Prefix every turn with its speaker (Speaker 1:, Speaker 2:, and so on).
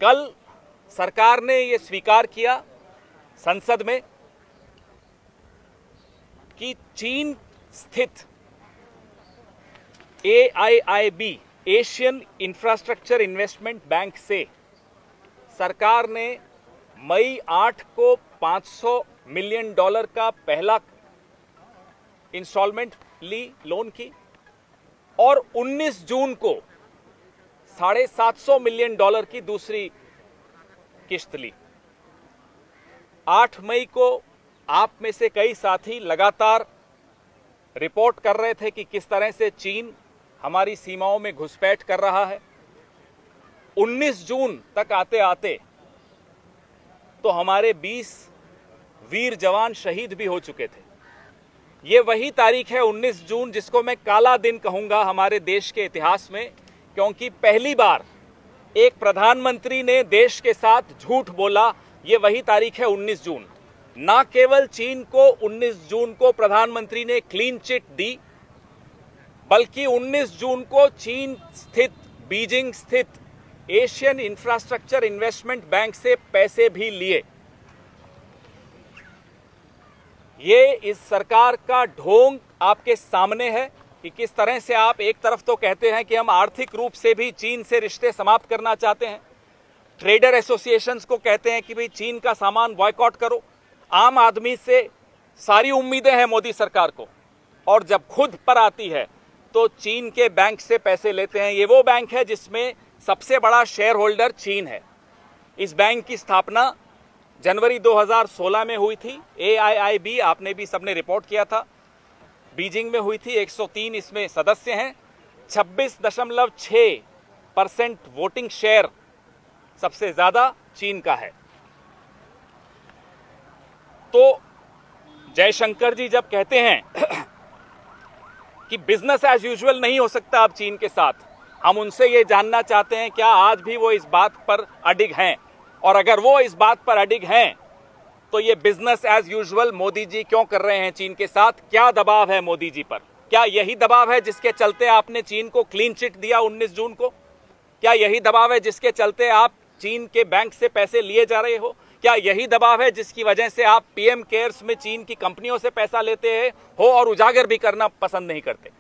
Speaker 1: कल सरकार ने ये स्वीकार किया संसद में कि चीन स्थित AIIB Asian infrastructure investment bank से सरकार ने मई 8 को $500 मिलियन का पहला इंस्टॉलमेंट ली लोन की और 19 जून को $750 मिलियन की दूसरी किश्त ली। 8 मई को आप में से कई साथी लगातार रिपोर्ट कर रहे थे कि किस तरह से चीन हमारी सीमाओं में घुसपैठ कर रहा है। 19 जून तक आते आते तो हमारे 20 वीर जवान शहीद भी हो चुके थे। ये वही तारीख है 19 जून जिसको मैं काला दिन कहूंगा हमारे देश के इतिहास में, क्योंकि पहली बार एक प्रधानमंत्री ने देश के साथ झूठ बोला। ये वही तारीख है 19 जून। ना केवल चीन को 19 जून को प्रधानमंत्री ने क्लीन चिट दी, बल्कि 19 जून को चीन स्थित बीजिंग स्थित एशियन इंफ्रास्ट्रक्चर इन्वेस्टमेंट बैंक से पैसे भी लिए। ये इस सरकार का ढोंग आपके सामने है कि किस तरह से आप एक तरफ तो कहते हैं कि हम आर्थिक रूप से भी चीन से रिश्ते समाप्त करना चाहते हैं, ट्रेडर एसोसिएशंस को कहते हैं कि भाई चीन का सामान बॉयकॉट करो। आम आदमी से सारी उम्मीदें हैं मोदी सरकार को, और जब खुद पर आती है तो चीन के बैंक से पैसे लेते हैं। ये वो बैंक है जिसमें सबसे बड़ा शेयर होल्डर चीन है। इस बैंक की स्थापना जनवरी 2016 में हुई थी। AIIB आपने भी सबने रिपोर्ट किया था, बीजिंग में हुई थी। 103 इसमें सदस्य हैं। 26.6% वोटिंग शेयर सबसे ज्यादा चीन का है। तो जयशंकर जी जब कहते हैं कि बिजनेस एज यूजुअल नहीं हो सकता अब चीन के साथ, हम उनसे ये जानना चाहते हैं क्या आज भी वो इस बात पर अडिग हैं, और अगर वो इस बात पर अडिग हैं तो ये business as usual Modi ji क्यों कर रहे हैं चीन के साथ? क्या दबाव है मोदी जी पर? क्या यही दबाव है जिसके चलते आपने चीन को क्लीन चिट दिया 19 जून को? क्या यही दबाव है जिसके चलते आप चीन के बैंक से पैसे लिए जा रहे हो? क्या यही दबाव है जिसकी वजह से आप PM केयर्स में चीन की कंपनियों से पैसा लेते हैं हो और उजागर भी करना पसंद नहीं करते?